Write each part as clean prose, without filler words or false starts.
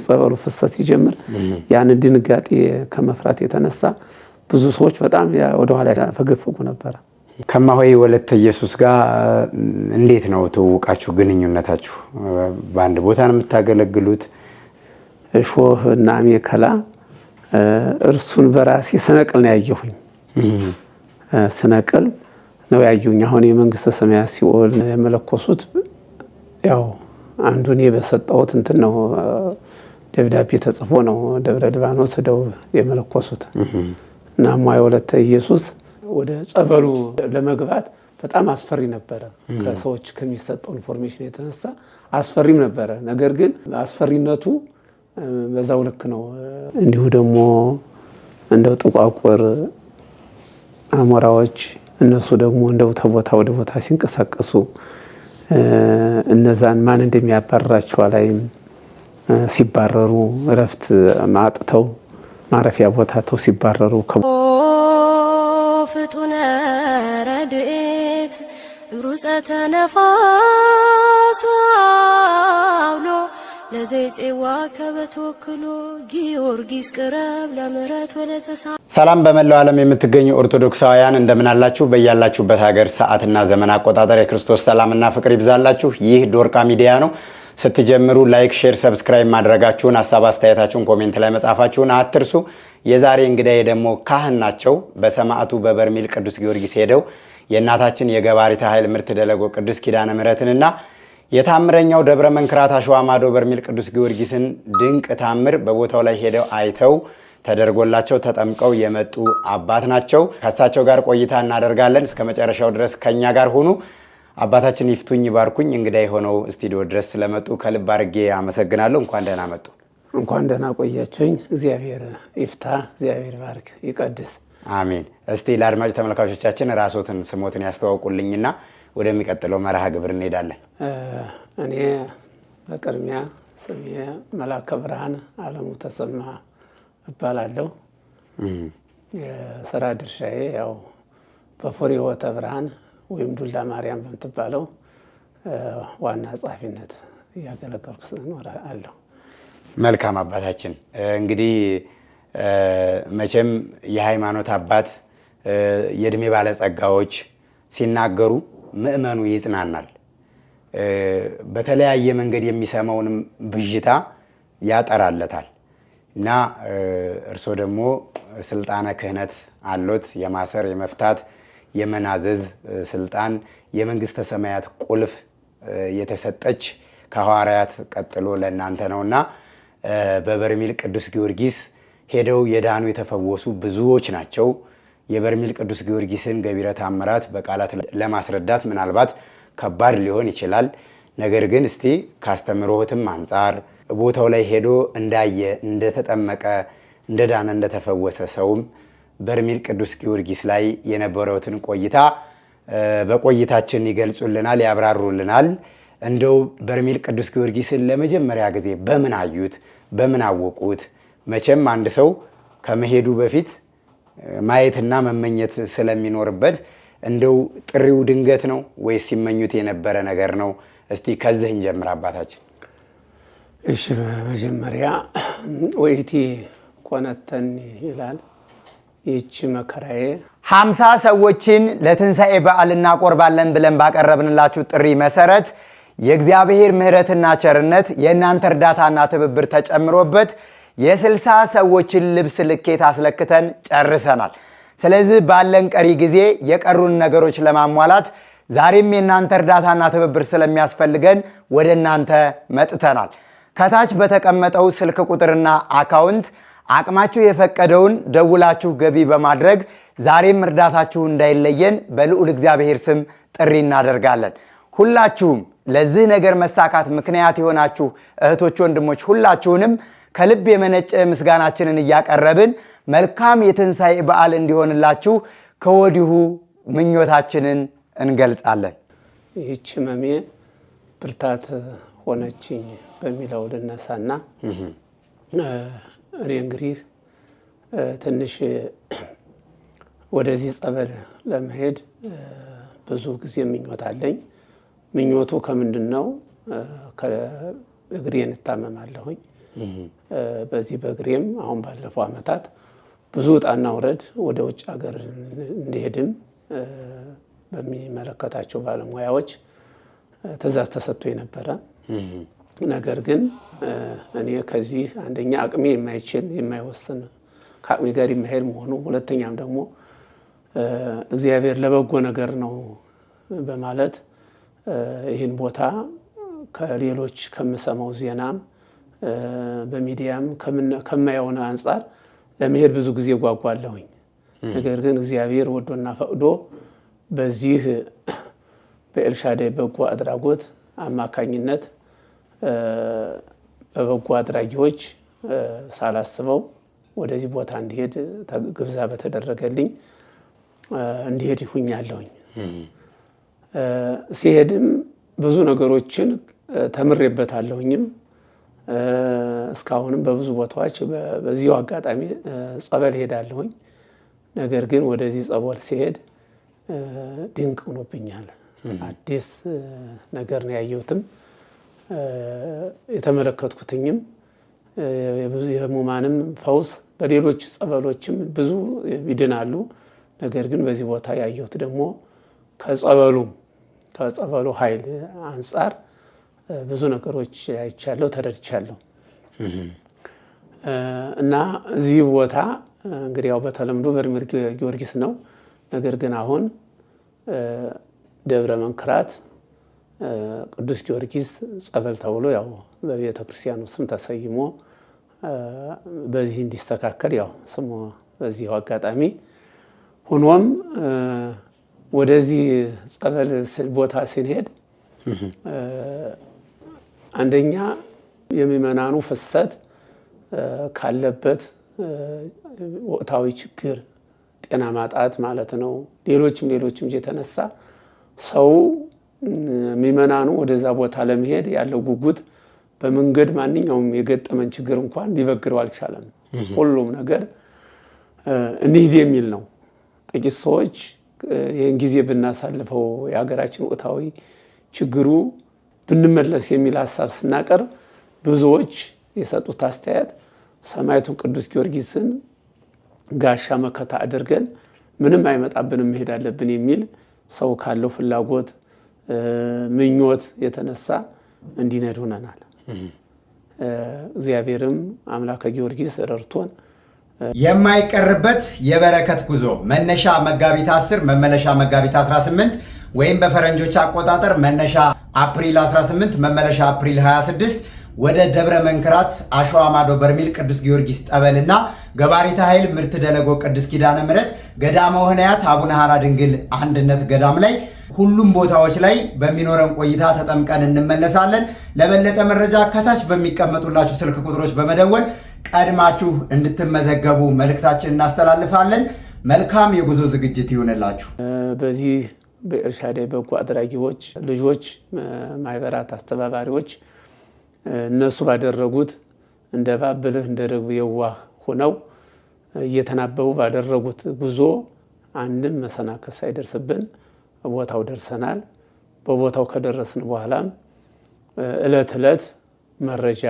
ጸበሉ ፍሰት ሲጀምር ያን ድንጋጤ ከመፍራት የተነሳ ብዙ ሰዎች በጣም ወደ ኋላ ፈገፈጉ ነበር። ከማሆይ ወለተ ኢየሱስ ጋር እንዴት ነው ተውቃችሁ ግንኙነታችሁ? በአንድ ቦታ ነው የምታገለግሉት? እሾህ እና አሜከላ እርሱን በራሴ ስነቅል ነው ያየሁኝ። ስነቅል ነው ያየሁኝ። አሁን የመንግስተ ሰማያት ሲኦል የመለኮሱት ያው አንዱን በሰጠሁት እንትን ነው ደብዳቤ ተጽፎ ነው ደብረ ሊባኖስ ሄደው የመለኮሱት እና እማሆይ ወለተ ኢየሱስ ወደ ጸበሉ ለመግባት በጣም አስፈሪ ነበረ። ከሰዎች ከሚሰጠው ኢንፎርሜሽን የተነሳ አስፈሪም ነበረ። ነገር ግን አስፈሪነቱ በዛው ልክ ነው። እንዲሁ ደግሞ እንደው ጥቋቁር አሞራዎች እነሱ ደግሞ እንደው ተቦታ ወደ ቦታ ሲንቀሳቀሱ እነዛን ማን እንደሚያባርራቸው አላይም። ሲባረሩ እረፍት ማጥተው ማረፊያ ቦታቸው ሲባረሩ ፍጡነ ረድኤት ሩፀተ ነፋስ አውሎ ለዘይጼዋ ከበተወክሎ ጊዮርጊስ ቅረብ ለምሕረት ወለተሳ። ሰላም በመላው ዓለም የምትገኙ ኦርቶዶክሳውያን እንደምን አላችሁ? በያላችሁበት ሀገር ሰዓትና ዘመን አቆጣጠር የክርስቶስ ሰላምና ፍቅር ይብዛላችሁ። ይህ ዶርቃ ሚዲያ ነው። ስትጀምሩ ላይክ፣ ሼር፣ ሰብስክራይብ ማድረጋችሁን ሀሳብ አስተያየታችሁን ኮሜንት ላይ መጻፋችሁን አትርሱ። የዛሬ እንግዳዬ ደግሞ ካህን ናቸው። በሰማዕቱ በበርሜል ቅዱስ ጊዮርጊስ ሄደው የእናታችን የገባሪተ ኃይል ምርት ደለጎ ቅዱስ ኪዳነ ምሕረትንና የታምረኛው ደብረ መንክራት አሸዋ ማዶ በርሜል ቅዱስ ጊዮርጊስን ድንቅ ታምር በቦታው ላይ ሄደው አይተው ተደርጎላቸው ተጠምቀው የመጡ አባት ናቸው። ከእሳቸው ጋር ቆይታ እናደርጋለን። እስከ መጨረሻው ድረስ ከኛ ጋር ሁኑ። አባታችን ይፍቱኝ ይባርኩኝ። እንግዳይ ሆነው ስቱዲዮ ድረስ ስለመጡ ከልብ አድርጌ አመሰግናለሁ። እንኳን ደህና መጡ። እንኳን ደህና ቆያችሁኝ። እግዚአብሔር ይፍታ፣ እግዚአብሔር ባርክ ይቀድስ። አሜን። እስቲ ለአድማጭ ተመልካቾቻችን ራስዎትን ስሞትን ያስተዋውቁልኝና ወደሚቀጥለው መርሃ ግብር እንሄዳለን። እኔ በቅድሚያ ስሜ መላከ ብርሃን አለሙ ተሰማ እባላለሁ። የስራ ድርሻዬ ያው በፍሬ ሕይወተ ብርሃን ወይም ዱላ ማርያም በምትባለው ዋና ጸሐፊነት እያገለገልኩ እኖራለሁ። መልካም አባታችን፣ እንግዲህ መቼም የሃይማኖት አባት የእድሜ ባለጸጋዎች ሲናገሩ ምእመኑ ይጽናናል። በተለያየ መንገድ የሚሰማውንም ብዥታ ያጠራለታል እና እርስዎ ደግሞ ስልጣነ ክህነት አሎት። የማሰር የመፍታት የመናዘዝ ስልጣን የመንግስተ ሰማያት ቁልፍ የተሰጠች ከሐዋርያት ቀጥሎ ለእናንተ ነውና በበርሜል ቅዱስ ጊዮርጊስ ሄደው የዳኑ የተፈወሱ ብዙዎች ናቸው። የበርሜል ቅዱስ ጊዮርጊስን ገቢረ ተአምራት በቃላት ለማስረዳት ምናልባት ከባድ ሊሆን ይችላል። ነገር ግን እስቲ ካስተምሮትም አንጻር ቦታው ላይ ሄዶ እንዳየ እንደተጠመቀ እንደዳነ እንደተፈወሰ ሰውም በርሜል ቅዱስ ጊዮርጊስ ላይ የነበረውትን ቆይታ በቆይታችን ይገልጹልናል፣ ያብራሩልናል። እንደው በርሜል ቅዱስ ጊዮርጊስን ለመጀመሪያ ጊዜ በምን አዩት? በምን አወቁት? መቼም አንድ ሰው ከመሄዱ በፊት ማየትና መመኘት ስለሚኖርበት እንደው ጥሪው ድንገት ነው ወይስ ሲመኙት የነበረ ነገር ነው? እስቲ ከዚህ እንጀምር አባታችን። እሺ፣ በመጀመሪያ ወይቲ ቆነተኒ ይላል ይህች መከራዬ 50 ሰዎችን ለትንሣኤ በዓል እናቆርባለን ብለን ባቀረብንላችሁ ጥሪ መሰረት የእግዚአብሔር ምሕረትና ቸርነት የእናንተ እርዳታና ትብብር ተጨምሮበት የ60 ሰዎችን ልብስ ልኬት አስለክተን ጨርሰናል። ስለዚህ ባለን ቀሪ ጊዜ የቀሩን ነገሮች ለማሟላት ዛሬም የእናንተ እርዳታና ትብብር ስለሚያስፈልገን ወደ እናንተ መጥተናል። ከታች በተቀመጠው ስልክ ቁጥርና አካውንት አቅማችሁ የፈቀደውን ደውላችሁ ገቢ በማድረግ ዛሬም እርዳታችሁ እንዳይለየን በልዑል እግዚአብሔር ስም ጥሪ እናደርጋለን። ሁላችሁም ለዚህ ነገር መሳካት ምክንያት የሆናችሁ እህቶች፣ ወንድሞች ሁላችሁንም ከልብ የመነጨ ምስጋናችንን እያቀረብን መልካም የትንሣኤ በዓል እንዲሆንላችሁ ከወዲሁ ምኞታችንን እንገልጻለን። ይህች ህመሜ ብርታት ሆነችኝ በሚለው ልነሳና እኔ እንግዲህ ትንሽ ወደዚህ ጸበል ለመሄድ ብዙ ጊዜ ምኞት አለኝ። ምኞቱ ከምንድን ነው? እግሬን እታመማለሁኝ። በዚህ በእግሬም አሁን ባለፈው ዓመታት ብዙ ውጣና ውረድ ወደ ውጭ ሀገር እንዲሄድም በሚመለከታቸው ባለሙያዎች ትእዛዝ ተሰጥቶ የነበረ ነገር ግን እኔ ከዚህ አንደኛ አቅሜ የማይችል የማይወስን ከአቅሜ ጋር የማይሄድ መሆኑ፣ ሁለተኛም ደግሞ እግዚአብሔር ለበጎ ነገር ነው በማለት ይህን ቦታ ከሌሎች ከምሰማው ዜናም በሚዲያም ከማየው አንጻር ለመሄድ ብዙ ጊዜ ጓጓለሁኝ። ነገር ግን እግዚአብሔር ወዶና ፈቅዶ በዚህ በኤልሻዳይ በጎ አድራጎት አማካኝነት በበጎ አድራጊዎች ሳላስበው ወደዚህ ቦታ እንዲሄድ ግብዣ በተደረገልኝ እንዲሄድ ይሁኛለሁኝ። ሲሄድም ብዙ ነገሮችን ተምሬበታለሁኝም። እስካሁንም በብዙ ቦታዎች በዚሁ አጋጣሚ ጸበል ሄዳለሁኝ። ነገር ግን ወደዚህ ጸበል ሲሄድ ድንቅ ሆኖብኛል። አዲስ ነገር ነው ያየሁትም የተመለከትኩትኝም። የህሙማንም ፈውስ በሌሎች ጸበሎችም ብዙ ይድናሉ። ነገር ግን በዚህ ቦታ ያየሁት ደግሞ ከጸበሉ ኃይል አንጻር ብዙ ነገሮች አይቻለሁ፣ ተረድቻለሁ። እና እዚህ ቦታ እንግዲህ ያው በተለምዶ በርሜል ጊዮርጊስ ነው። ነገር ግን አሁን ደብረ መንክራት ቅዱስ ጊዮርጊስ ጸበል ተብሎ ያው በቤተ ክርስቲያኑ ስም ተሰይሞ በዚህ እንዲስተካከል ያው ስሙ በዚህ አጋጣሚ ሆኖም ወደዚህ ጸበል ቦታ ስንሄድ አንደኛ የሚመናኑ ፍሰት ካለበት ወቅታዊ ችግር ጤና ማጣት ማለት ነው። ሌሎችም የተነሳ ሰው የሚመናኑ ወደዛ ቦታ ለመሄድ ያለው ጉጉት በመንገድ ማንኛውም የገጠመን ችግር እንኳን ሊበግረው አልቻለም። ሁሉም ነገር እንሂድ የሚል ነው። ጥቂት ሰዎች ይህን ጊዜ ብናሳልፈው የሀገራችን ወቅታዊ ችግሩ ብንመለስ የሚል ሀሳብ ስናቀርብ ብዙዎች የሰጡት አስተያየት ሰማዕቱን ቅዱስ ጊዮርጊስን ጋሻ መከታ አድርገን ምንም አይመጣብንም መሄድ አለብን የሚል ሰው ካለው ፍላጎት ምኞት የተነሳ እንዲነድ ሆነናል። እግዚአብሔርም አምላከ ጊዮርጊስ ረድቶን የማይቀርበት የበረከት ጉዞ መነሻ መጋቢት 10 መመለሻ መጋቢት 18 ወይም በፈረንጆች አቆጣጠር መነሻ አፕሪል 18 መመለሻ አፕሪል 26 ወደ ደብረ መንክራት አሸዋ ማዶ በርሜል ቅዱስ ጊዮርጊስ ጠበልና ገባሪተ ኃይል ምርት ደለጎ ቅዱስ ኪዳነ ምሕረት ገዳመ ወህንያት አቡነ ሐራ ድንግል አንድነት ገዳም ላይ ሁሉም ቦታዎች ላይ በሚኖረን ቆይታ ተጠምቀን እንመለሳለን። ለበለጠ መረጃ ከታች በሚቀመጡላችሁ ስልክ ቁጥሮች በመደወል ቀድማችሁ እንድትመዘገቡ መልእክታችን እናስተላልፋለን። መልካም የጉዞ ዝግጅት ይሁንላችሁ። በዚህ በኤልሻዳይ በጎ አድራጊዎች ልጆች ማህበራት አስተባባሪዎች እነሱ ባደረጉት እንደ እባብ ብልህ እንደ ርግብ የዋህ ሆነው እየተናበቡ ባደረጉት ጉዞ አንድም መሰናክል ሳይደርስብን ቦታው ደርሰናል። በቦታው ከደረስን በኋላም ዕለት ዕለት መረጃ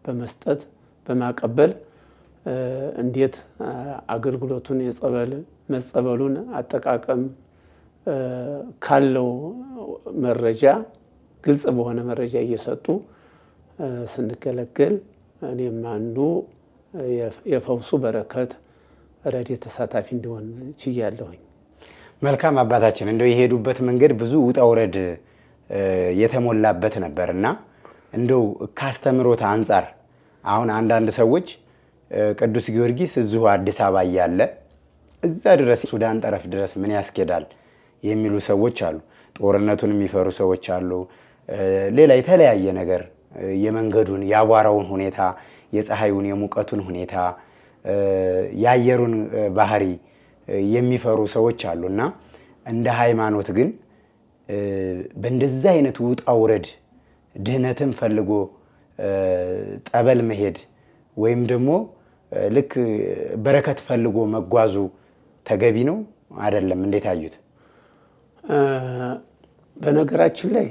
በመስጠት በማቀበል እንዴት አገልግሎቱን መጸበሉን አጠቃቀም ካለው መረጃ ግልጽ በሆነ መረጃ እየሰጡ ስንገለገል እኔም አንዱ የፈውሱ በረከት ረድኤት ተሳታፊ እንዲሆን ችያለሁኝ። መልካም አባታችን፣ እንደው የሄዱበት መንገድ ብዙ ውጣ ውረድ የተሞላበት ነበርና እንደው ካስተምሮት አንጻር አሁን አንዳንድ ሰዎች ቅዱስ ጊዮርጊስ እዚሁ አዲስ አበባ እያለ እዛ ድረስ ሱዳን ጠረፍ ድረስ ምን ያስኬዳል የሚሉ ሰዎች አሉ። ጦርነቱን የሚፈሩ ሰዎች አሉ። ሌላ የተለያየ ነገር የመንገዱን የአቧራውን ሁኔታ፣ የፀሐዩን የሙቀቱን ሁኔታ፣ የአየሩን ባህሪ የሚፈሩ ሰዎች አሉና እንደ ሃይማኖት ግን በእንደዛ አይነት ውጣ ውረድ ድህነትን ፈልጎ ጠበል መሄድ ወይም ደግሞ ልክ በረከት ፈልጎ መጓዙ ተገቢ ነው አይደለም? እንዴት አዩት? በነገራችን ላይ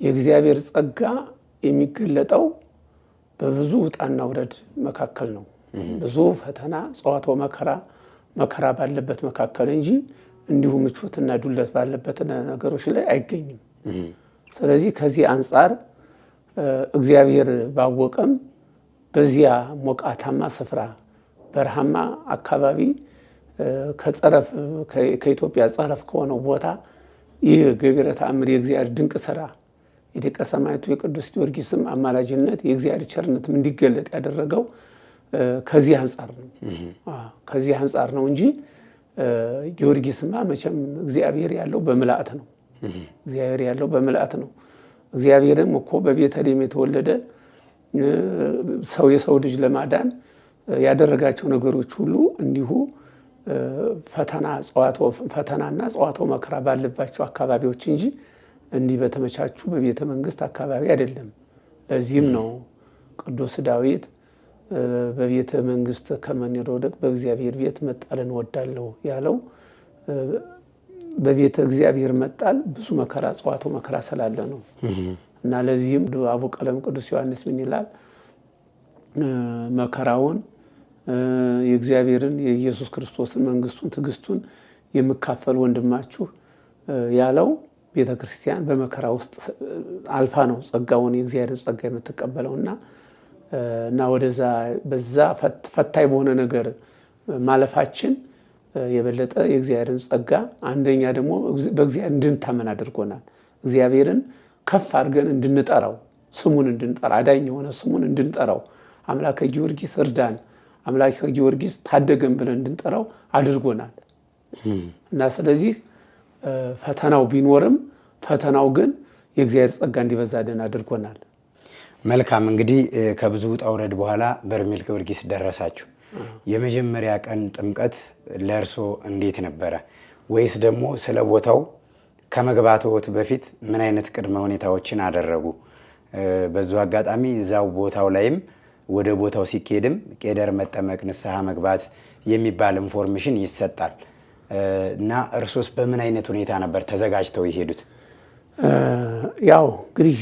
የእግዚአብሔር ጸጋ የሚገለጠው በብዙ ውጣና ውረድ መካከል ነው። ብዙ ፈተና ጸዋቶ መከራ ባለበት መካከል እንጂ እንዲሁ ምቾትና ዱለት ባለበት ነገሮች ላይ አይገኝም። ስለዚህ ከዚህ አንፃር እግዚአብሔር ባወቀም በዚያ ሞቃታማ ስፍራ በረሃማ አካባቢ ከኢትዮጵያ ጸረፍ ከሆነው ቦታ ይህ ገቢረ ተአምር የእግዚአብሔር ድንቅ ስራ የደቀ ሰማዕቱ የቅዱስ ጊዮርጊስም አማላጅነት የእግዚአብሔር ቸርነትም እንዲገለጥ ያደረገው ከዚህ አንፃር ነው። ከዚህ አንፃር ነው እንጂ ጊዮርጊስማ መቼም እግዚአብሔር ያለው በምልአት ነው። እግዚአብሔር ያለው በምልአት ነው። እግዚአብሔርም እኮ በቤተልሔም የተወለደ ሰው የሰው ልጅ ለማዳን ያደረጋቸው ነገሮች ሁሉ እንዲሁ ፈተናና ጸዋቶ መከራ ባለባቸው አካባቢዎች እንጂ እንዲህ በተመቻቹ በቤተ መንግስት አካባቢ አይደለም። ለዚህም ነው ቅዱስ ዳዊት በቤተ መንግስት ከመንሮደቅ በእግዚአብሔር ቤት መጣልን ወዳለው ያለው። በቤተ እግዚአብሔር መጣል ብዙ መከራ ጸዋቶ መከራ ስላለ ነው። እና ለዚህም አቡ ቀለም ቅዱስ ዮሐንስ ምን ይላል? መከራውን የእግዚአብሔርን የኢየሱስ ክርስቶስን መንግስቱን ትግስቱን የምካፈል ወንድማችሁ ያለው ቤተክርስቲያን በመከራ ውስጥ አልፋ ነው ጸጋውን የእግዚአብሔርን ጸጋ የምትቀበለውና በዛ ፈታኝ በሆነ ነገር ማለፋችን የበለጠ የእግዚአብሔርን ጸጋ አንደኛ ደግሞ በእግዚአብሔር እንድንታመን አድርጎናል። እግዚአብሔርን ከፍ አድርገን እንድንጠራው ስሙን እንድንጠራ አዳኝ የሆነ ስሙን እንድንጠራው አምላከ ጊዮርጊስ እርዳን፣ አምላከ ጊዮርጊስ ታደገን ብለን እንድንጠራው አድርጎናል። እና ስለዚህ ፈተናው ቢኖርም ፈተናው ግን የእግዚአብሔር ጸጋ እንዲበዛልን አድርጎናል። መልካም እንግዲህ ከብዙ ውጣ ውረድ በኋላ በርሜል ጊዮርጊስ ደረሳችሁ። የመጀመሪያ ቀን ጥምቀት ለእርሶ እንዴት ነበረ? ወይስ ደግሞ ስለ ቦታው ከመግባትዎት በፊት ምን አይነት ቅድመ ሁኔታዎችን አደረጉ? በዚሁ አጋጣሚ እዛው ቦታው ላይም ወደ ቦታው ሲኬድም ቄደር መጠመቅ ንስሐ መግባት የሚባል ኢንፎርሜሽን ይሰጣል እና እርሶስ በምን አይነት ሁኔታ ነበር ተዘጋጅተው የሄዱት? ያው እንግዲህ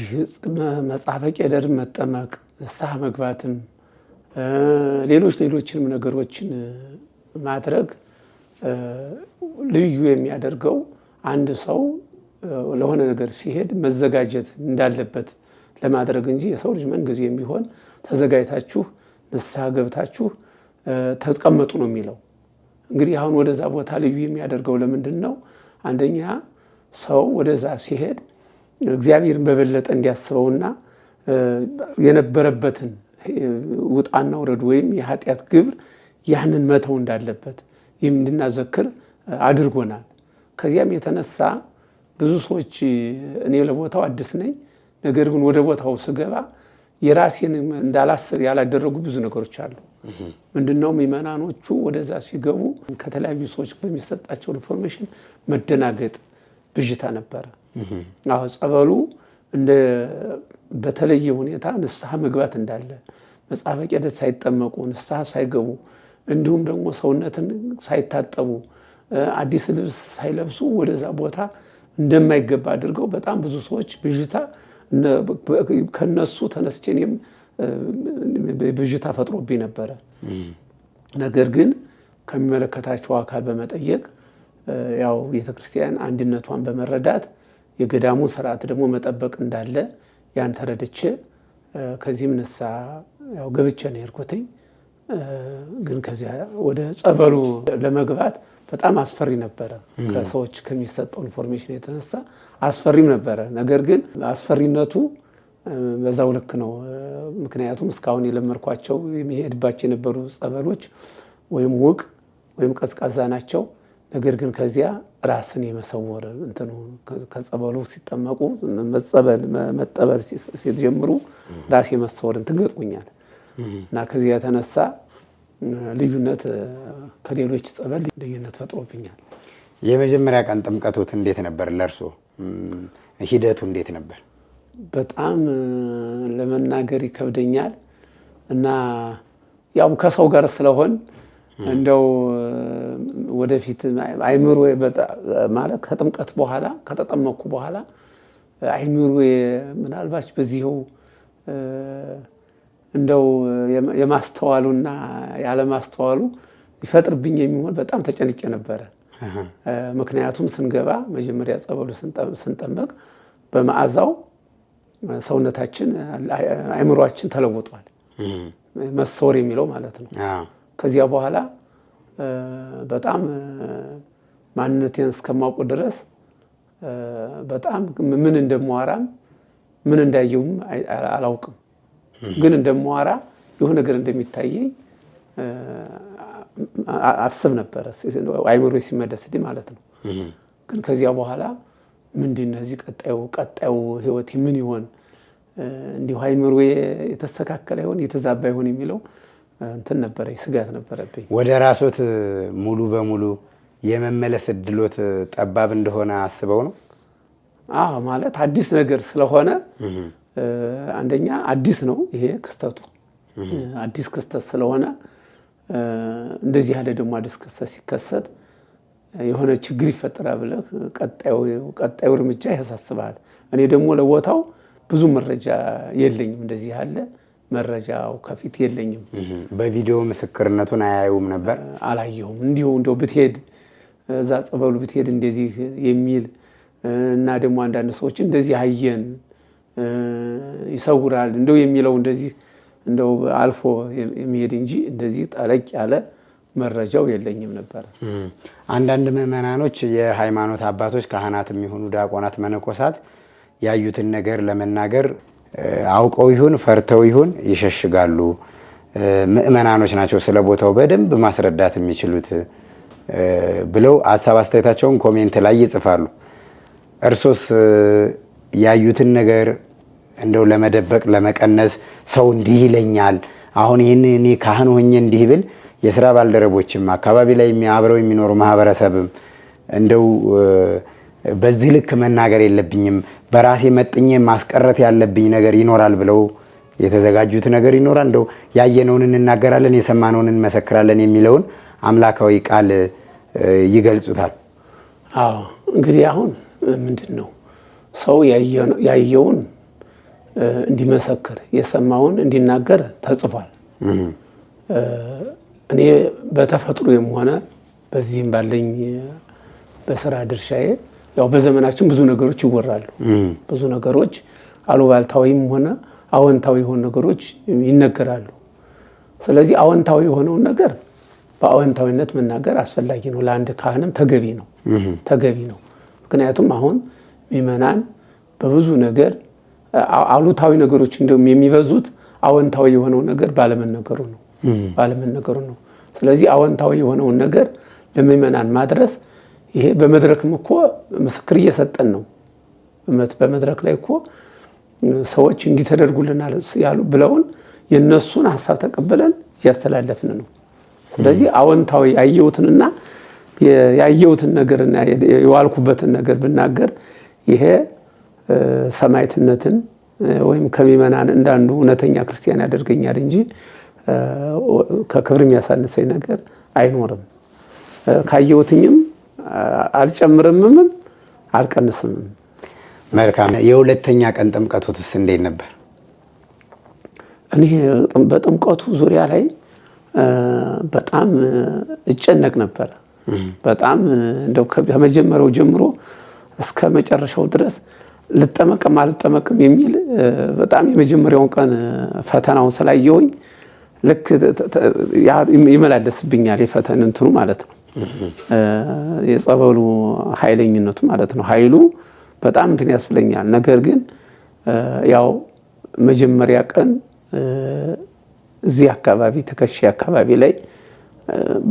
መጽሐፈ ቄደር መጠመቅ ንስሐ መግባትም ሌሎችንም ነገሮችን ማድረግ ልዩ የሚያደርገው አንድ ሰው ለሆነ ነገር ሲሄድ መዘጋጀት እንዳለበት ለማድረግ እንጂ የሰው ልጅ ምንጊዜም ቢሆን ተዘጋጅታችሁ ንስሐ ገብታችሁ ተቀመጡ ነው የሚለው። እንግዲህ አሁን ወደዛ ቦታ ልዩ የሚያደርገው ለምንድን ነው? አንደኛ ሰው ወደዛ ሲሄድ እግዚአብሔርን በበለጠ እንዲያስበውና የነበረበትን ውጣና ውረድ ወይም የኃጢአት ግብር ያንን መተው እንዳለበት ይህም እንድናዘክር አድርጎናል። ከዚያም የተነሳ ብዙ ሰዎች እኔ ለቦታው አዲስ ነኝ፣ ነገር ግን ወደ ቦታው ስገባ የራሴን እንዳላስብ ያላደረጉ ብዙ ነገሮች አሉ። ምንድነው? ምእመናኖቹ ወደዛ ሲገቡ ከተለያዩ ሰዎች በሚሰጣቸው ኢንፎርሜሽን መደናገጥ፣ ብዥታ ነበረ። አዎ ጸበሉ በተለየ ሁኔታ ንስሐ መግባት እንዳለ መጽሐፈ ቄደር ሳይጠመቁ ንስሐ ሳይገቡ እንዲሁም ደግሞ ሰውነትን ሳይታጠቡ አዲስ ልብስ ሳይለብሱ ወደዛ ቦታ እንደማይገባ አድርገው በጣም ብዙ ሰዎች ብዥታ ከነሱ ተነስቼ እኔም ብዥታ ፈጥሮብኝ ነበረ። ነገር ግን ከሚመለከታቸው አካል በመጠየቅ ያው ቤተክርስቲያን አንድነቷን በመረዳት የገዳሙን ስርዓት ደግሞ መጠበቅ እንዳለ ያን ተረድቼ ከዚህም ንስሐ ያው ገብቼ ነው የሄድኩትኝ። ግን ከዚያ ወደ ጸበሉ ለመግባት በጣም አስፈሪ ነበረ። ከሰዎች ከሚሰጠው ኢንፎርሜሽን የተነሳ አስፈሪም ነበረ። ነገር ግን አስፈሪነቱ በዛው ልክ ነው። ምክንያቱም እስካሁን የለመድኳቸው የሚሄድባቸው የነበሩ ጸበሎች ወይም ውቅ ወይም ቀዝቃዛ ናቸው። ነገር ግን ከዚያ ራስን የመሰወር እንትኑ ከጸበሉ ሲጠመቁ መጠበል ሲጀምሩ ራስ የመሰወር እንትን ገጥሞኛል እና ከዚያ የተነሳ ልዩነት ከሌሎች ጸበል ልዩነት ፈጥሮብኛል። የመጀመሪያ ቀን ጥምቀቶት እንዴት ነበር? ለእርሶ ሂደቱ እንዴት ነበር? በጣም ለመናገር ይከብደኛል እና ያው ከሰው ጋር ስለሆን እንደው ወደፊት አይምሮ ማለት ከጥምቀት በኋላ ከተጠመቅኩ በኋላ አይምሮ ምናልባት በዚህው እንደው የማስተዋሉና ያለማስተዋሉ ይፈጥርብኝ የሚሆን በጣም ተጨንቄ ነበረ። ምክንያቱም ስንገባ መጀመሪያ ጸበሉ ስንጠመቅ በመዓዛው ሰውነታችን አእምሯችን ተለውጧል። መሰወር የሚለው ማለት ነው። ከዚያ በኋላ በጣም ማንነቴን እስከማውቁ ድረስ በጣም ምን እንደማወራም ምን እንዳየውም አላውቅም። ግን እንደማወራ የሆነ ነገር እንደሚታየኝ አስብ ነበረ አይምሮ ሲመለስልኝ ማለት ነው። ግን ከዚያ በኋላ ምንድነው እዚህ ቀጣዩ ህይወቴ ምን ይሆን እንዲሁ አይምሮ የተስተካከለ ይሆን የተዛባ ይሆን የሚለው እንትን ነበረኝ፣ ስጋት ነበረብኝ። ወደ ራስዎት ሙሉ በሙሉ የመመለስ እድሎት ጠባብ እንደሆነ አስበው ነው? ማለት አዲስ ነገር ስለሆነ አንደኛ አዲስ ነው ይሄ ክስተቱ፣ አዲስ ክስተት ስለሆነ እንደዚህ ያለ ደግሞ አዲስ ክስተት ሲከሰት የሆነ ችግር ይፈጠራል ብለህ ቀጣዩ እርምጃ ያሳስባል። እኔ ደግሞ ለቦታው ብዙ መረጃ የለኝም፣ እንደዚህ ያለ መረጃው ከፊት የለኝም። በቪዲዮ ምስክርነቱን አያዩም ነበር? አላየሁም። እንደው ብትሄድ እዛ ጸበሉ ብትሄድ እንደዚህ የሚል እና ደግሞ አንዳንድ ሰዎች እንደዚህ አየን ይሰውራል እንደው የሚለው እንደዚህ እንደው አልፎ የሚሄድ እንጂ እንደዚህ ጠለቅ ያለ መረጃው የለኝም ነበር። አንዳንድ ምዕመናኖች፣ የሃይማኖት አባቶች፣ ካህናት የሚሆኑ ዲያቆናት፣ መነኮሳት ያዩትን ነገር ለመናገር አውቀው ይሁን ፈርተው ይሁን ይሸሽጋሉ። ምዕመናኖች ናቸው ስለ ቦታው በደንብ ማስረዳት የሚችሉት ብለው ሀሳብ አስተያየታቸውን ኮሜንት ላይ ይጽፋሉ። እርሶስ ያዩትን ነገር እንደው ለመደበቅ ለመቀነስ ሰው እንዲህ ይለኛል፣ አሁን ይህን እኔ ካህን ሆኜ እንዲህ ብል የስራ ባልደረቦችም አካባቢ ላይ አብረው የሚኖሩ ማህበረሰብም እንደው በዚህ ልክ መናገር የለብኝም በራሴ መጥኜ ማስቀረት ያለብኝ ነገር ይኖራል ብለው የተዘጋጁት ነገር ይኖራል? እንደው ያየነውን እንናገራለን የሰማነውን እንመሰክራለን የሚለውን አምላካዊ ቃል ይገልጹታል። እንግዲህ አሁን ምንድነው ሰው ያየውን እንዲመሰክር የሰማውን እንዲናገር ተጽፏል። እኔ በተፈጥሮም ሆነ በዚህም ባለኝ በስራ ድርሻዬ ያው በዘመናችን ብዙ ነገሮች ይወራሉ። ብዙ ነገሮች አሉባልታዊም ሆነ አዎንታዊ የሆኑ ነገሮች ይነገራሉ። ስለዚህ አዎንታዊ የሆነውን ነገር በአዎንታዊነት መናገር አስፈላጊ ነው፣ ለአንድ ካህንም ተገቢ ነው። ምክንያቱም አሁን ምእመናን በብዙ ነገር አሉታዊ ነገሮች እንደውም የሚበዙት አዎንታዊ የሆነው ነገር ባለመነገሩ ነው። ስለዚህ አዎንታዊ የሆነውን ነገር ለምእመናን ማድረስ ይሄ በመድረክም እኮ ምስክር እየሰጠን ነው። በመድረክ ላይ እኮ ሰዎች እንዲተደርጉልናል ያሉ ብለውን የነሱን ሐሳብ ተቀበለን እያስተላለፍን ነው። ስለዚህ አዎንታዊ ያየሁትን ነገርና የዋልኩበትን ነገር ብናገር ይሄ ሰማዕትነትን ወይም ከምእመናን እንዳንዱ እውነተኛ ክርስቲያን ያደርገኛል እንጂ ከክብር የሚያሳንሰኝ ነገር አይኖርም። ካየሁትኝም አልጨምርምም አልቀንስም። መልካም። የሁለተኛ ቀን ጥምቀቱስ እንዴት ነበር? እኔ በጥምቀቱ ዙሪያ ላይ በጣም እጨነቅ ነበር። በጣም እንደው ከመጀመሪያው ጀምሮ እስከ መጨረሻው ድረስ ልጠመቅም አልጠመቅም የሚል በጣም የመጀመሪያውን ቀን ፈተናውን ስላየሁኝ ልክ ይመላለስብኛል የፈተን እንትኑ ማለት ነው። የጸበሉ ኃይለኝነቱ ማለት ነው። ኃይሉ በጣም እንትን ያስብለኛል። ነገር ግን ያው መጀመሪያ ቀን እዚህ አካባቢ ትከሻ አካባቢ ላይ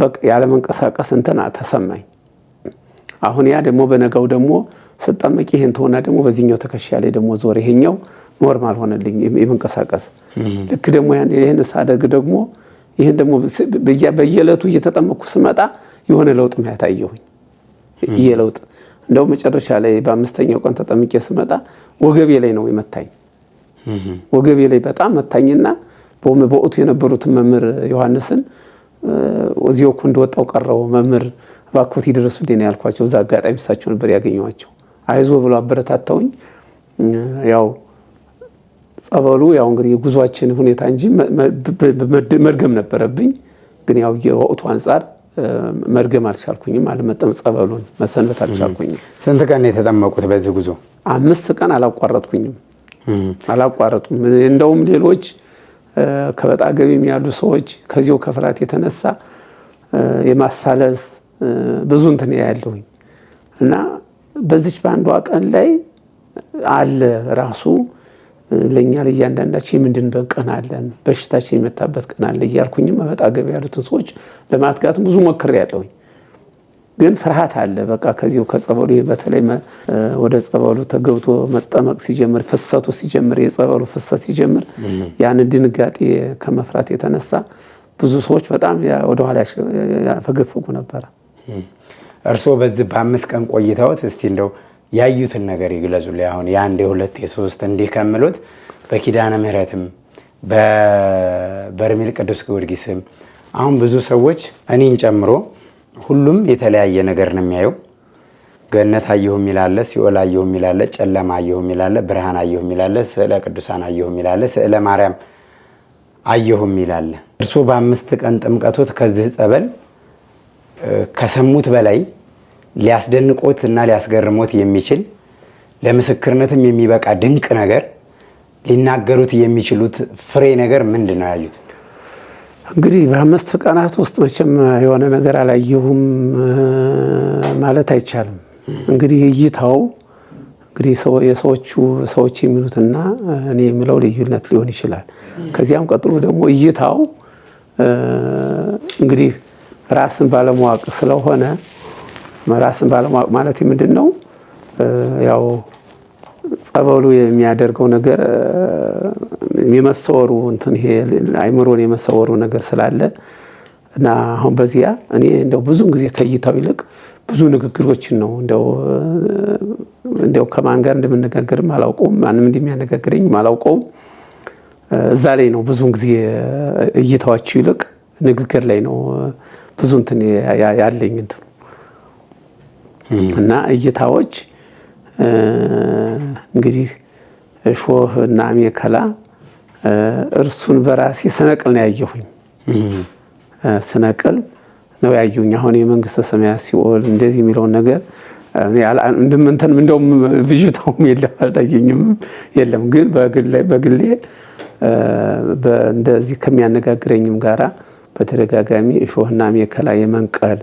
በቃ ያለ መንቀሳቀስ እንትና ተሰማኝ። አሁን ያ ደግሞ በነጋው ደግሞ ስጠመቅ ይሄን ተሆና ደግሞ በዚህኛው ትከሻ ላይ ደግሞ ዞር፣ ይሄኛው ኖርማል ሆነልኝ የመንቀሳቀስ። ልክ ደግሞ ይሄን ሳደርግ ደግሞ ይሄን ደግሞ በየዕለቱ እየተጠመቅኩ ስመጣ የሆነ ለውጥ ማያታየሁኝ ለውጥ እንደው መጨረሻ ላይ በአምስተኛው ቀን ተጠምቄ ስመጣ ወገቤ ላይ ነው የመታኝ። ወገቤ ላይ በጣም መታኝና በወቅቱ የነበሩትን መምህር ዮሐንስን እዚሁ እኮ እንደወጣው ቀረው መምህር እባክዎት ይድረሱልኝ ነው ያልኳቸው። እዛ አጋጣሚ እሳቸው ነበር ያገኘኋቸው። አይዞህ ብሎ አበረታተውኝ። ያው ጸበሉ ያው እንግዲህ የጉዟችን ሁኔታ እንጂ መርገም ነበረብኝ። ግን ያው የወቅቱ አንፃር መርገም አልቻልኩኝም። አልመጠም ጸበሉን መሰንበት አልቻልኩኝም። ስንት ቀን የተጠመቁት በዚህ ጉዞ? 5 ቀን አላቋረጥኩኝም። አላቋረጡም። እንደውም ሌሎች ከበጣ ገቢም ያሉ ሰዎች ከዚሁ ከፍራት የተነሳ የማሳለስ ብዙ እንትን ያለውኝ እና በዚች በአንዷ ቀን ላይ አለ ራሱ ለኛ ለእያንዳንዳችን የምንድንበት ቀን አለን፣ በሽታችን የመጣበት ቀን አለ እያልኩኝም በበጣ ገቢ ያሉትን ሰዎች ለማትጋት ብዙ ሞክሬያለሁኝ። ግን ፍርሃት አለ። በቃ ከዚሁ ከጸበሉ በተለይ ወደ ጸበሉ ተገብቶ መጠመቅ ሲጀምር ፍሰቱ ሲጀምር የጸበሉ ፍሰት ሲጀምር ያን ድንጋጤ ከመፍራት የተነሳ ብዙ ሰዎች በጣም ወደ ኋላ ያፈገፈጉ ነበር። እርስዎ በዚህ በ5 ቀን ቆይታዎት እስቲ እንደው ያዩትን ነገር ይግለጹልኝ። አሁን የ1 የ2 የ3 እንዲህ ከምሉት በኪዳነ ምሕረትም በበርሜል ቅዱስ ጊዮርጊስም አሁን ብዙ ሰዎች እኔን ጨምሮ ሁሉም የተለያየ ነገር ነው የሚያየው። ገነት አየሁ የሚላለ፣ ሲኦል አየሁ የሚላለ፣ ጨለማ አየሁ የሚላለ፣ ብርሃን አየሁ የሚላለ፣ ስዕለ ቅዱሳን አየሁ የሚላለ፣ ስዕለ ማርያም አየሁ የሚላለ። እርስዎ በ5 ቀን ጥምቀቶት ከዚህ ጸበል ከሰሙት በላይ ሊያስደንቆት እና ሊያስገርሞት የሚችል ለምስክርነትም የሚበቃ ድንቅ ነገር ሊናገሩት የሚችሉት ፍሬ ነገር ምንድን ነው ያዩት? እንግዲህ በ5 ቀናት ውስጥ መቼም የሆነ ነገር አላየሁም ማለት አይቻልም። እንግዲህ እይታው እንግዲህ ሰዎች የሚሉትና እኔ የምለው ልዩነት ሊሆን ይችላል። ከዚያም ቀጥሎ ደግሞ እይታው እንግዲህ ራስን ባለማወቅ ስለሆነ ራስን ባለማወቅ ማለት ምንድን ነው? ያው ጸበሉ የሚያደርገው ነገር የመሰወሩ እንትን ይሄ አይምሮን የመሰወሩ ነገር ስላለ እና አሁን በዚያ እኔ እንደው ብዙ ጊዜ ከእይታው ይልቅ ብዙ ንግግሮችን ነው እንደው ከማን ጋር እንደምነጋገርም አላውቀውም፣ ማንም እንደሚያነጋግረኝም አላውቀውም። እዛ ላይ ነው ብዙ ጊዜ እይታዎቹ ይልቅ ንግግር ላይ ነው ብዙ እንትን ያለኝ እንትን እና እይታዎች እንግዲህ እሾህ እና አሜከላ እርሱን በራሴ ስነቅል ነው ያየሁኝ። ስነቅል ነው ያየሁኝ። አሁን የመንግስተ ሰማያት ሲኦል እንደዚህ የሚለውን ነገር እንደውም ብዥታውም የለም አልታየኝም የለም። ግን በግሌ እንደዚህ ከሚያነጋግረኝም ጋራ በተደጋጋሚ እሾህና አሜከላ የመንቀል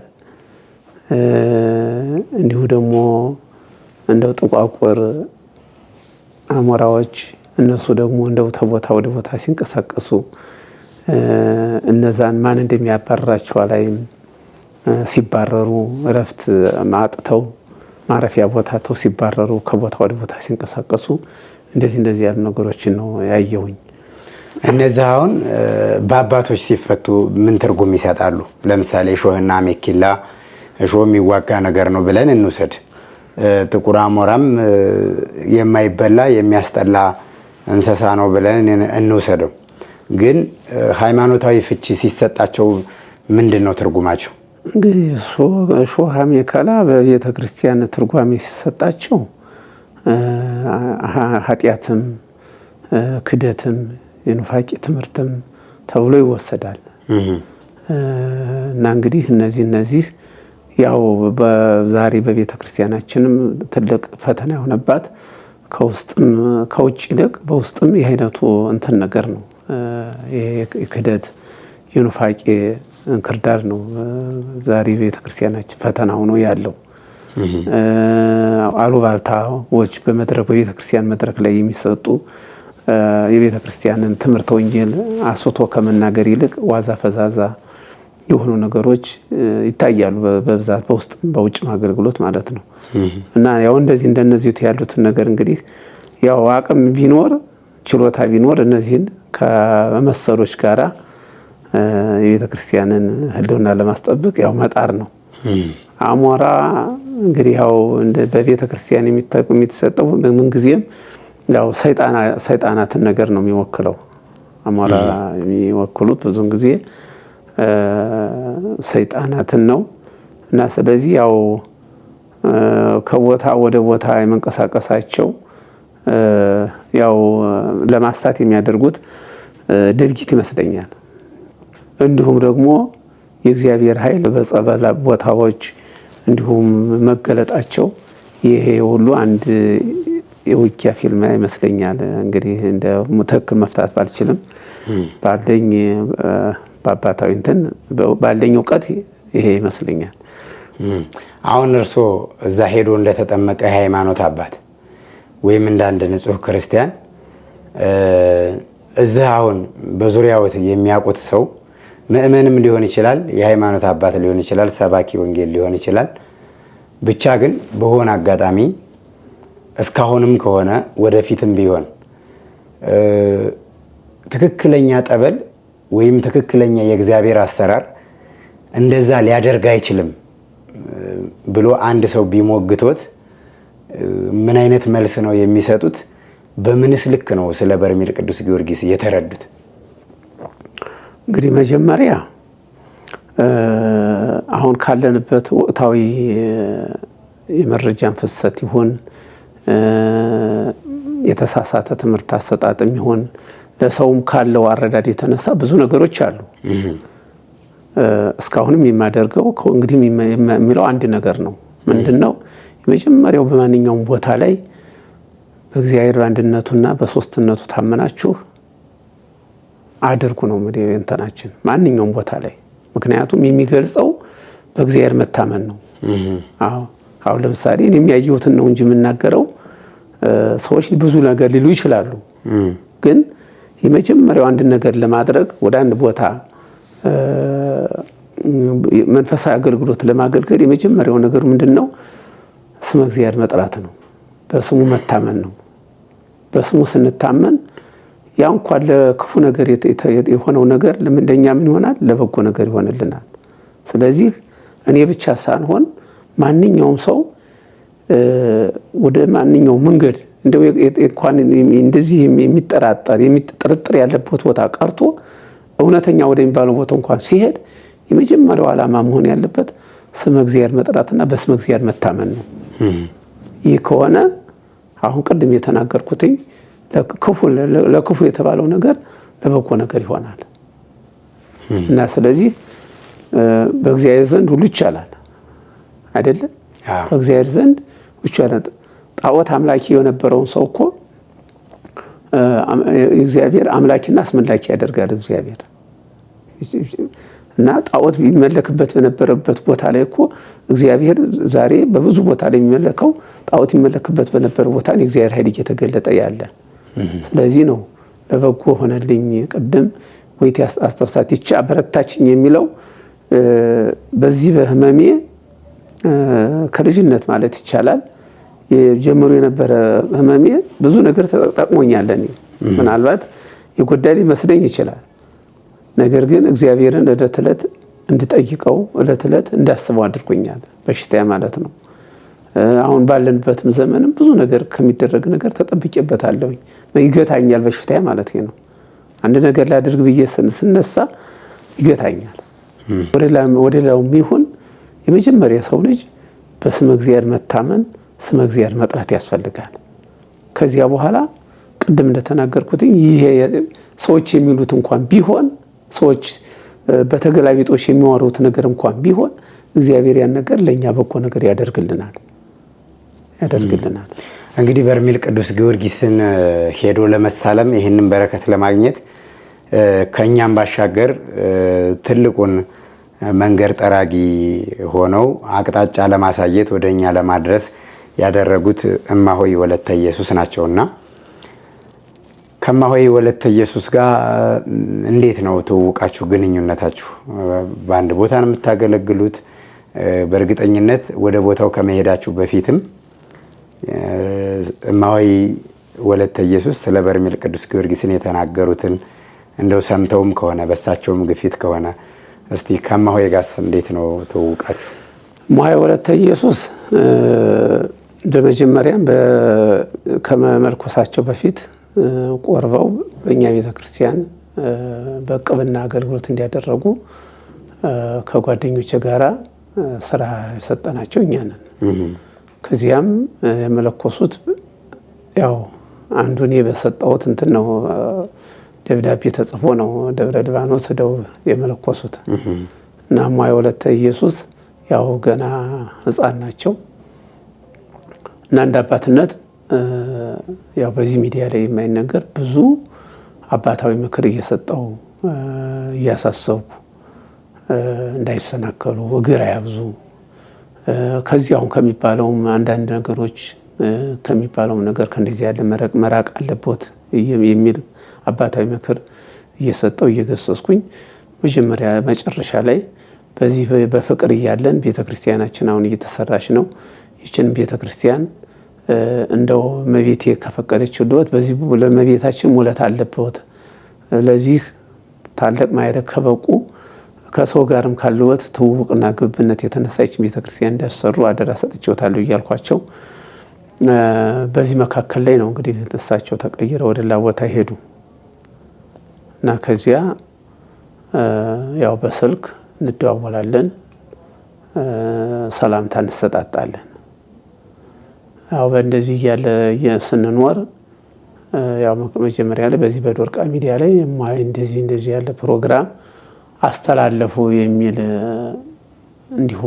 እንዲሁ ደግሞ እንደው ጥቋቁር አሞራዎች እነሱ ደግሞ እንደው ተቦታ ወደ ቦታ ሲንቀሳቀሱ እነዛን ማን እንደሚያባርራቸው አላይም። ሲባረሩ እረፍት ማጥተው ማረፊያ ቦታተው ሲባረሩ ከቦታ ወደ ቦታ ሲንቀሳቀሱ እንደዚህ ያሉ ነገሮችን ነው ያየሁኝ። እነዚህ አሁን በአባቶች ሲፈቱ ምን ትርጉም ይሰጣሉ? ለምሳሌ እሾህና አሜኬላ እሾህ የሚዋጋ ነገር ነው ብለን እንውሰድ። ጥቁር አሞራም የማይበላ የሚያስጠላ እንስሳ ነው ብለን እንውሰደው። ግን ሃይማኖታዊ ፍቺ ሲሰጣቸው ምንድን ነው ትርጉማቸው? እንግዲህ እሾህ አሜከላ በቤተ ክርስቲያን ትርጓሜ ሲሰጣቸው ኃጢአትም ክደትም የኑፋቄ ትምህርትም ተብሎ ይወሰዳል። እና እንግዲህ እነዚህ ያው በዛሬ በቤተ ክርስቲያናችንም ትልቅ ፈተና የሆነባት ከውጭ ይልቅ በውስጥም የአይነቱ እንትን ነገር ነው። የክደት የኑፋቄ እንክርዳድ ነው ዛሬ ቤተ ክርስቲያናችን ፈተና ሆኖ ያለው። አሉባልታዎች በቤተ ክርስቲያን መድረክ ላይ የሚሰጡ የቤተ ክርስቲያንን ትምህርተ ወንጌል አስቶ ከመናገር ይልቅ ዋዛ ፈዛዛ የሆኑ ነገሮች ይታያሉ በብዛት በውስጥም በውጭም አገልግሎት ማለት ነው። እና ያው እንደነዚህ ያሉትን ነገር እንግዲህ ያው አቅም ቢኖር ችሎታ ቢኖር እነዚህን ከመሰሎች ጋራ የቤተ ክርስቲያንን ህልውና ለማስጠበቅ ያው መጣር ነው። አሞራ እንግዲህ ያው በቤተ ክርስቲያን የሚተሰጠው ምንጊዜም ያው ሰይጣናትን ነገር ነው የሚወክለው። አሞራ የሚወክሉት ብዙውን ጊዜ ሰይጣናትን ነው። እና ስለዚህ ያው ከቦታ ወደ ቦታ የመንቀሳቀሳቸው ያው ለማስታት የሚያደርጉት ድርጊት ይመስለኛል። እንዲሁም ደግሞ የእግዚአብሔር ኃይል በጸበል ቦታዎች እንዲሁም መገለጣቸው ይሄ ሁሉ አንድ የውጊያ ፊልም ይመስለኛል። እንግዲህ እንደ ትክክል መፍታት ባልችልም ባለኝ በአባታዊ እንትን ባለኝ እውቀት ይሄ ይመስለኛል። አሁን እርስዎ እዛ ሄዶ እንደተጠመቀ የሃይማኖት አባት ወይም እንዳንድ ንጹሕ ክርስቲያን እዚህ አሁን በዙሪያው የሚያውቁት ሰው ምእመንም ሊሆን ይችላል፣ የሃይማኖት አባት ሊሆን ይችላል፣ ሰባኪ ወንጌል ሊሆን ይችላል። ብቻ ግን በሆነ አጋጣሚ እስካሁንም ከሆነ ወደፊትም ቢሆን ትክክለኛ ጠበል ወይም ትክክለኛ የእግዚአብሔር አሰራር እንደዛ ሊያደርግ አይችልም ብሎ አንድ ሰው ቢሞግቶት ምን አይነት መልስ ነው የሚሰጡት? በምንስ ልክ ነው ስለ በርሜል ቅዱስ ጊዮርጊስ የተረዱት? እንግዲህ መጀመሪያ አሁን ካለንበት ወቅታዊ የመረጃን ፍሰት ይሁን የተሳሳተ ትምህርት አሰጣጥም ይሁን ለሰውም ካለው አረዳድ የተነሳ ብዙ ነገሮች አሉ። እስካሁንም የማደርገው እንግዲህ የሚለው አንድ ነገር ነው። ምንድነው? የመጀመሪያው በማንኛውም ቦታ ላይ በእግዚአብሔር አንድነቱና በሶስትነቱ ታመናችሁ አድርጉ ነው እንትናችን ማንኛውም ቦታ ላይ። ምክንያቱም የሚገልጸው በእግዚአብሔር መታመን ነው። አሁን ለምሳሌ እኔ የሚያየሁትን ነው እንጂ የምናገረው ሰዎች ብዙ ነገር ሊሉ ይችላሉ። ግን የመጀመሪያው አንድ ነገር ለማድረግ ወደ አንድ ቦታ መንፈሳዊ አገልግሎት ለማገልገል የመጀመሪያው ነገር ምንድነው? ስመ እግዚአብሔር መጥራት ነው። በስሙ መታመን ነው። በስሙ ስንታመን ያ እንኳን ለክፉ ነገር የሆነው ነገር ለምንደኛ ምን ይሆናል? ለበጎ ነገር ይሆንልናል። ስለዚህ እኔ ብቻ ሳልሆን ማንኛውም ሰው ወደ ማንኛውም መንገድ እንደው እንኳን እንደዚህ የሚጠራጠር ጥርጥር ያለበት ቦታ ቀርቶ እውነተኛ ወደሚባለው ቦታ እንኳን ሲሄድ የመጀመሪያው ዓላማ መሆን ያለበት ስመ እግዚአብሔር መጥራትና በስመ እግዚአብሔር መታመን ነው። ይህ ከሆነ አሁን ቅድም የተናገርኩትኝ ለክፉ የተባለው ነገር ለበጎ ነገር ይሆናል እና ስለዚህ በእግዚአብሔር ዘንድ ሁሉ ይቻላል አይደለም? በእግዚአብሔር ዘንድ ይቻላል። ጣዖት አምላኪ የነበረውን ሰው እኮ እግዚአብሔር አምላኪና አስመላኪ ያደርጋል እግዚአብሔር። እና ጣዖት የሚመለክበት በነበረበት ቦታ ላይ እኮ እግዚአብሔር ዛሬ በብዙ ቦታ ላይ የሚመለከው ጣዖት የሚመለክበት በነበረ ቦታ ላይ እግዚአብሔር ኃይል እየተገለጠ ያለ። ስለዚህ ነው ለበጎ ሆነልኝ ቅድም ወይት አስተፍሳት ይቻ አበረታችኝ የሚለው በዚህ በህመሜ ከልጅነት ማለት ይቻላል የጀመሩ የነበረ ህመሜ ብዙ ነገር ተጠቅሞኛል። ምናልባት የጎዳሊ መስለኝ ይችላል። ነገር ግን እግዚአብሔርን ዕለት ዕለት እንድጠይቀው ዕለት ዕለት እንዳስበው አድርጎኛል። በሽታ ማለት ነው። አሁን ባለንበትም ዘመንም ብዙ ነገር ከሚደረግ ነገር ተጠብቄበታለሁ። ይገታኛል በሽታ ማለት ነው። አንድ ነገር ላድርግ ብዬ ስነሳ ይገታኛል። ወደላውም ይሁን የመጀመሪያ ሰው ልጅ በስመ እግዚአብሔር መታመን ስመ እግዚአብሔር መጥራት ያስፈልጋል። ከዚያ በኋላ ቅድም እንደተናገርኩት ይሄ ሰዎች የሚሉት እንኳን ቢሆን ሰዎች በተገላቢጦሽ የሚዋሩት ነገር እንኳን ቢሆን እግዚአብሔር ያን ነገር ለኛ በጎ ነገር ያደርግልናል። እንግዲህ በርሜል ቅዱስ ጊዮርጊስን ሄዶ ለመሳለም ይህንን በረከት ለማግኘት ከኛም ባሻገር ትልቁን መንገድ ጠራጊ ሆነው አቅጣጫ ለማሳየት ወደኛ ለማድረስ ያደረጉት እማሆይ ወለተ ኢየሱስ ናቸውና ከእማሆይ ወለተ ኢየሱስ ጋር እንዴት ነው ትውውቃችሁ፣ ግንኙነታችሁ? በአንድ ቦታ ነው የምታገለግሉት? በእርግጠኝነት ወደ ቦታው ከመሄዳችሁ በፊትም እማሆይ ወለተ ኢየሱስ ስለ በርሜል ቅዱስ ጊዮርጊስን የተናገሩትን እንደው ሰምተውም ከሆነ በሳቸውም ግፊት ከሆነ እስቲ ከእማሆይ ጋርስ እንዴት ነው ትውውቃችሁ? እማሆይ ወለተ ኢየሱስ በመጀመሪያም ከመመልኮሳቸው በፊት ቆርበው በእኛ ቤተክርስቲያን በቅብና አገልግሎት እንዲያደረጉ ከጓደኞቼ ጋራ ስራ የሰጠናቸው እኛ ነን። ከዚያም የመለኮሱት ያው አንዱ እኔ በሰጠሁት እንትን ነው ደብዳቤ ተጽፎ ነው ደብረ ሊባኖስ ሄደው የመለኮሱት እና እማሆይ ወለተ ኢየሱስ ያው ገና ሕፃን ናቸው እና እንደ አባትነት ያው በዚህ ሚዲያ ላይ የማይነገር ብዙ አባታዊ ምክር እየሰጠው እያሳሰብኩ እንዳይሰናከሉ እግር አያብዙ ከዚህ አሁን ከሚባለውም አንዳንድ ነገሮች ከሚባለውም ነገር ከእንደዚህ ያለ መራቅ አለበት የሚል አባታዊ ምክር እየሰጠው እየገሰስኩኝ መጀመሪያ መጨረሻ ላይ በዚህ በፍቅር እያለን ቤተክርስቲያናችን አሁን እየተሰራች ነው። ይችን ቤተክርስቲያን እንደው መቤቴ ከፈቀደችልዎት በዚህ ለመቤታችን ሙለት አለበት ለዚህ ታላቅ ማዕረግ ከበቁ ከሰው ጋርም ካለዎት ትውውቅና ግብብነት የተነሳች ቤተክርስቲያን እንዳሰሩ አደራ ሰጥቼዎታለሁ እያልኳቸው በዚህ መካከል ላይ ነው እንግዲህ እሳቸው ተቀይረው ወደ ሌላ ቦታ ሄዱ እና ከዚያ ያው በስልክ እንደዋወላለን፣ ሰላምታ እንሰጣጣለን። ያው በእንደዚህ እያለ ስንኖር ያው መጀመሪያ ላይ በዚህ በዶርቃ ሚዲያ ላይ እንደዚህ ያለ ፕሮግራም አስተላለፉ የሚል እንዲሁ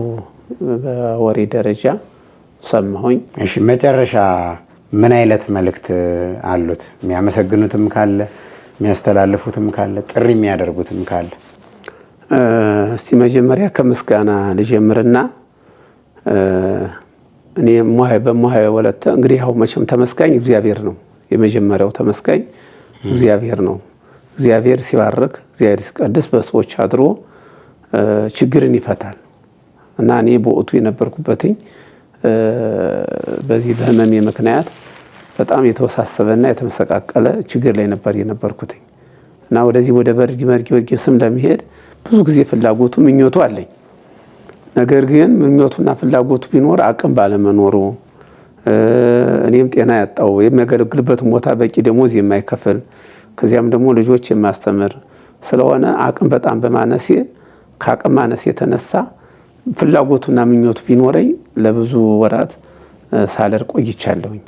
በወሬ ደረጃ ሰማሁኝ። እሺ መጨረሻ ምን አይነት መልእክት አሉት? የሚያመሰግኑትም ካለ የሚያስተላልፉትም ካለ ጥሪ የሚያደርጉትም ካለ? እስቲ መጀመሪያ ከምስጋና ልጀምርና እኔ በእማሆይ ወለተ እንግዲህ ያው መቼም ተመስጋኝ እግዚአብሔር ነው። የመጀመሪያው ተመስጋኝ እግዚአብሔር ነው። እግዚአብሔር ሲባርክ እግዚአብሔር ሲቀድስ በሰዎች አድሮ ችግርን ይፈታል እና እኔ በወቅቱ የነበርኩበትኝ በዚህ በህመሜ ምክንያት በጣም የተወሳሰበና የተመሰቃቀለ ችግር ላይ ነበር የነበርኩትኝ እና ወደዚህ ወደ በርጂ ጊዮርጊስም ለመሄድ ብዙ ጊዜ ፍላጎቱ ምኞቱ አለኝ። ነገር ግን ምኞቱና ፍላጎቱ ቢኖር አቅም ባለመኖሩ እኔም ጤና ያጣው የሚያገለግልበት ቦታ በቂ ደሞዝ የማይከፍል ከዚያም ደግሞ ልጆች የማስተምር ስለሆነ አቅም በጣም በማነሴ ከአቅም ማነስ የተነሳ ፍላጎቱና ምኞቱ ቢኖረኝ ለብዙ ወራት ሳለር ቆይቻለሁኝ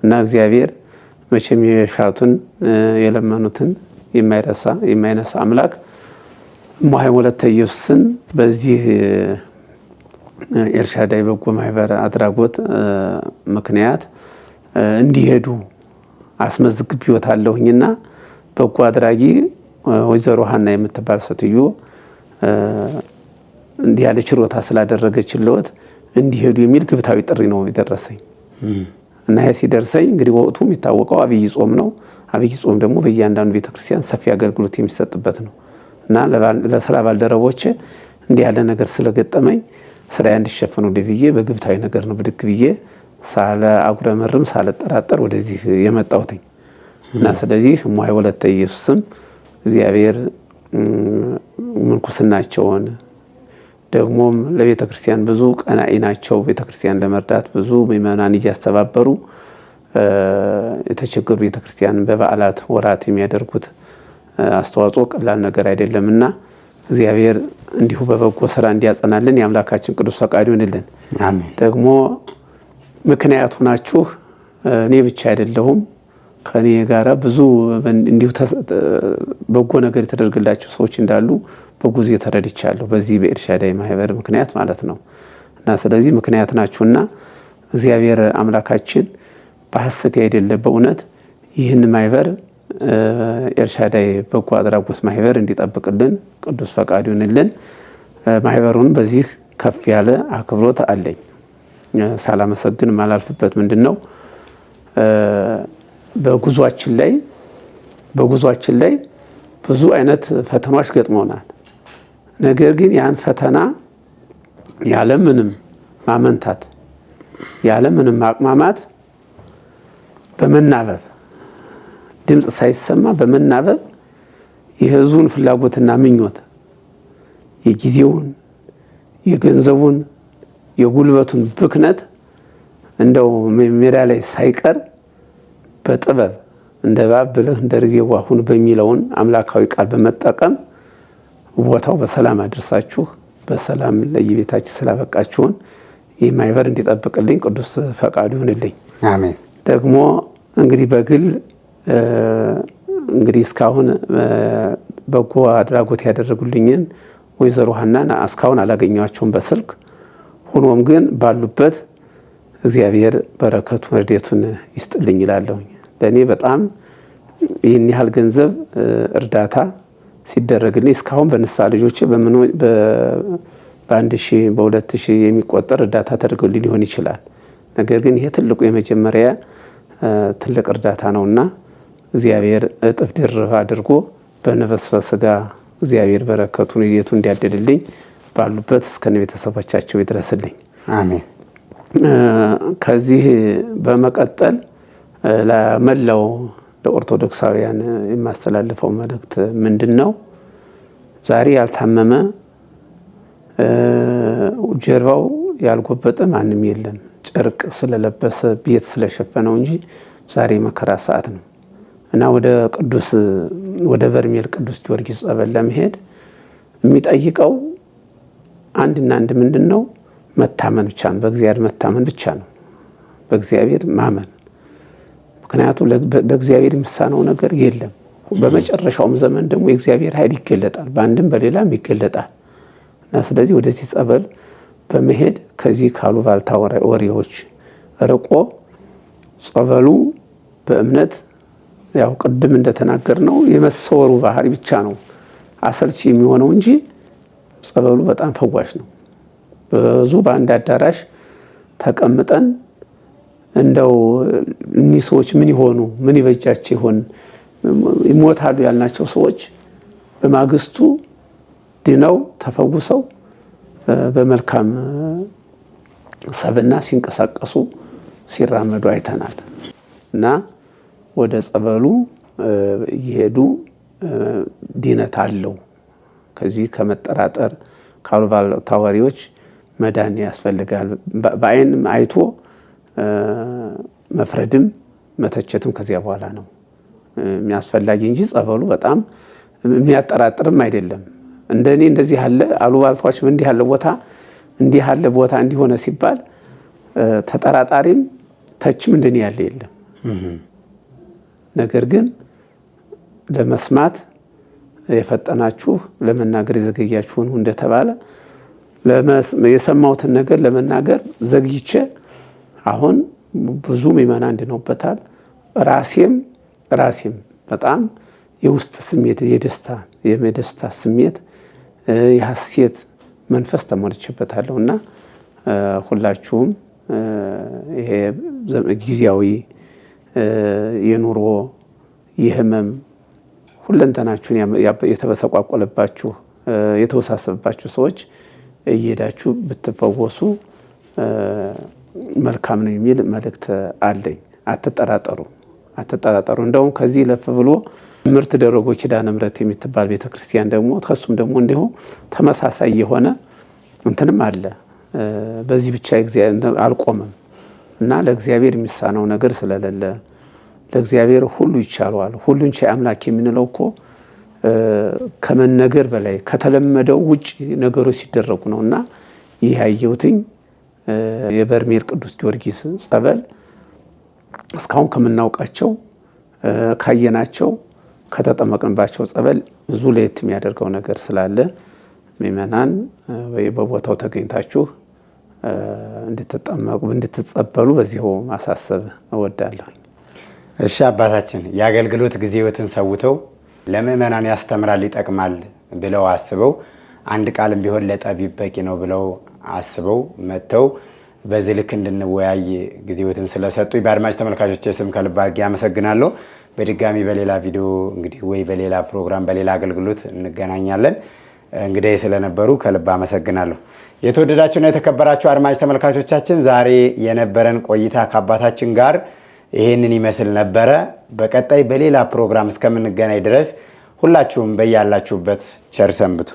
እና እግዚአብሔር መቼም የሻቱን የለመኑትን የማይነሳ አምላክ እማሆይ ወለተ ኢየሱስን በዚህ ኤልሻዳይ በጎ ማህበር አድራጎት ምክንያት እንዲሄዱ አስመዝግቤዎታለሁኝና በጎ አድራጊ ወይዘሮ ሀና የምትባል ሴትዮ እንዲህ ያለ ችሮታ ስላደረገችልዎት እንዲሄዱ የሚል ግብታዊ ጥሪ ነው የደረሰኝ እና ይሄ ሲደርሰኝ እንግዲህ ወቅቱ የሚታወቀው አብይ ጾም ነው። አብይ ጾም ደግሞ በእያንዳንዱ ቤተክርስቲያን ሰፊ አገልግሎት የሚሰጥበት ነው እና ለስራ ባልደረቦች እንዲህ ያለ ነገር ስለገጠመኝ ስራዬ እንዲሸፈኑ ብዬ በግብታዊ ነገር ነው ብድግ ብዬ ሳለ አጉረመርም ሳልጠራጠር ወደዚህ የመጣሁትኝ እና ስለዚህ እማሆይ ወለተ ኢየሱስም እግዚአብሔር ምንኩስናቸውን ደግሞም ለቤተክርስቲያን ብዙ ቀናኢ ናቸው። ቤተክርስቲያን ለመርዳት ብዙ ምእመናን እያስተባበሩ የተቸገሩ ቤተክርስቲያን በበዓላት ወራት የሚያደርጉት አስተዋጽኦ ቀላል ነገር አይደለምና እግዚአብሔር እንዲሁ በበጎ ስራ እንዲያጸናልን የአምላካችን ቅዱስ ፈቃዱ ይሁንልን። አሜን። ደግሞ ምክንያቱ ናችሁ እኔ ብቻ አይደለሁም ከኔ ጋራ ብዙ እንዲሁ በጎ ነገር የተደረገላቸው ሰዎች እንዳሉ በጉዜ ተረድቻለሁ በዚህ በኤልሻዳይ ማህበር ምክንያት ማለት ነው እና ስለዚህ ምክንያት ናችሁና እግዚአብሔር አምላካችን በሐሰት አይደለ በእውነት ይህን ማህበር ኤልሻዳይ በጎ አድራጎት ማህበር እንዲጠብቅልን ቅዱስ ፈቃዱ ይሁንልን። ማህበሩን በዚህ ከፍ ያለ አክብሮት አለኝ። ሳላመሰግን ማላልፍበት ምንድነው በጉዟችን ላይ ብዙ አይነት ፈተናዎች ገጥመውናል። ነገር ግን ያን ፈተና ያለምንም ማመንታት ያለምንም ማቅማማት በመናበብ ድምጽ ሳይሰማ በመናበብ የህዝቡን ፍላጎትና ምኞት የጊዜውን የገንዘቡን የጉልበቱን ብክነት እንደው ሜዳ ላይ ሳይቀር በጥበብ እንደ እባብ ብልህ እንደ ርግብ ሁን በሚለውን አምላካዊ ቃል በመጠቀም ቦታው በሰላም አድርሳችሁ በሰላም ለየቤታችሁ ስላበቃችሁን ይህ ማህበር እንዲጠብቅልኝ ቅዱስ ፈቃዱ ይሁንልኝ። አሜን። ደግሞ እንግዲህ በግል እንግዲህ እስካሁን በጎ አድራጎት ያደረጉልኝን ወይዘሮ ሀናን እስካሁን አላገኘኋቸውም በስልክ። ሆኖም ግን ባሉበት እግዚአብሔር በረከቱን ረድኤቱን ይስጥልኝ ይላለሁኝ። ለእኔ በጣም ይህን ያህል ገንዘብ እርዳታ ሲደረግልኝ እስካሁን በንስሐ ልጆቼ በ1000 በ2000 የሚቆጠር እርዳታ ተደርጎልኝ ሊሆን ይችላል። ነገር ግን ይሄ ትልቁ የመጀመሪያ ትልቅ እርዳታ ነውና እግዚአብሔር እጥፍ ድርብ አድርጎ በነፍስ በስጋ እግዚአብሔር በረከቱን ረድኤቱን እንዲያድልልኝ ባሉበት እስከነ ቤተሰቦቻቸው ይድረስልኝ። አሜን። ከዚህ በመቀጠል ለመላው ለኦርቶዶክሳውያን የማስተላልፈው መልእክት ምንድነው? ዛሬ ያልታመመ ጀርባው ያልጎበጠ ማንም የለም። ጨርቅ ስለለበሰ ቤት ስለሸፈነው እንጂ ዛሬ መከራ ሰዓት ነው እና ወደ በርሜል ቅዱስ ጊዮርጊስ ጸበል ለመሄድ የሚጠይቀው አንድና አንድ ምንድነው? መታመን ብቻ ነው። በእግዚአብሔር መታመን ብቻ ነው። በእግዚአብሔር ማመን። ምክንያቱም ለእግዚአብሔር የሚሳነው ነገር የለም። በመጨረሻውም ዘመን ደግሞ የእግዚአብሔር ኃይል ይገለጣል፣ በአንድም በሌላም ይገለጣል እና ስለዚህ ወደዚህ ጸበል በመሄድ ከዚህ ካሉባልታ ወሬዎች ርቆ ጸበሉ በእምነት ያው ቅድም እንደተናገርነው የመሰወሩ ባህሪ ብቻ ነው አሰልቺ የሚሆነው እንጂ ጸበሉ በጣም ፈዋሽ ነው። ብዙ በአንድ አዳራሽ ተቀምጠን እንደው እኒህ ሰዎች ምን ይሆኑ ምን ይበጃቸው ይሆን ይሞታሉ ያልናቸው ሰዎች በማግስቱ ድነው ተፈውሰው በመልካም ሰብና ሲንቀሳቀሱ ሲራመዱ አይተናል እና ወደ ጸበሉ እየሄዱ ድነት አለው። ከዚህ ከመጠራጠር ካሉባልታ ወሬዎች መዳን ያስፈልጋል። በአይን አይቶ መፍረድም መተቸትም ከዚያ በኋላ ነው የሚያስፈልግ እንጂ ጸበሉ በጣም የሚያጠራጥርም አይደለም። እንደኔ እንደዚህ ያለ አሉባልታዎች እንዲህ ያለ ቦታ እንዲሆነ ሲባል ተጠራጣሪም ተችም እንደኔ ያለ የለም። ነገር ግን ለመስማት የፈጠናችሁ ለመናገር የዘገያችሁ እንደተባለ የሰማሁትን ነገር ለመናገር ዘግይቼ አሁን ብዙ ምእመናን እንድነውበታል። ራሴም በጣም የውስጥ ስሜት የደስታ ስሜት የሐሴት መንፈስ ተሞልቼበታለሁና ሁላችሁም ይሄ ጊዜያዊ የኑሮ የህመም ሁለንተናችሁን የተበሰቋቆለባችሁ የተወሳሰበባችሁ ሰዎች እየሄዳችሁ ብትፈወሱ መልካም ነው የሚል መልእክት አለኝ። አትጠራጠሩ። እንደውም ከዚህ ለፍ ብሎ ምርት ደረጎ ኪዳነ ምሕረት የምትባል ቤተክርስቲያን ደግሞ ከሱም ደግሞ እንዲሁ ተመሳሳይ የሆነ እንትንም አለ። በዚህ ብቻ እግዚአብሔር አልቆመም እና ለእግዚአብሔር የሚሳነው ነገር ስለሌለ ለእግዚአብሔር ሁሉ ይቻለዋል። ሁሉን ቻይ አምላክ የምንለው እኮ ከመነገር በላይ ከተለመደው ውጭ ነገሮች ሲደረጉ ነውና ይህ ያየሁትኝ የበርሜል ቅዱስ ጊዮርጊስ ጸበል እስካሁን ከምናውቃቸው ካየናቸው ከተጠመቅንባቸው ጸበል ብዙ ለየት የሚያደርገው ነገር ስላለ ምእመናን በቦታው ተገኝታችሁ እንድትጠመቁ እንድትጸበሉ በዚሁ ማሳሰብ እወዳለሁ። እሺ አባታችን የአገልግሎት ጊዜዎትን ሰውተው ለምእመናን ያስተምራል ይጠቅማል ብለው አስበው አንድ ቃልም ቢሆን ለጠቢብ በቂ ነው ብለው አስበው መተው በዚህ ልክ እንድንወያይ ጊዜዎትን ስለሰጡ በአድማጭ ተመልካቾች ስም ከልብ አድርጌ አመሰግናለሁ። በድጋሚ በሌላ ቪዲዮ እንግዲህ ወይ በሌላ ፕሮግራም በሌላ አገልግሎት እንገናኛለን። እንግዲህ ስለነበሩ ከልብ አመሰግናለሁ። የተወደዳችሁና የተከበራችሁ አድማጭ ተመልካቾቻችን ዛሬ የነበረን ቆይታ ከአባታችን ጋር ይሄንን ይመስል ነበረ። በቀጣይ በሌላ ፕሮግራም እስከምንገናኝ ድረስ ሁላችሁም በያላችሁበት ቸር ሰንብቱ።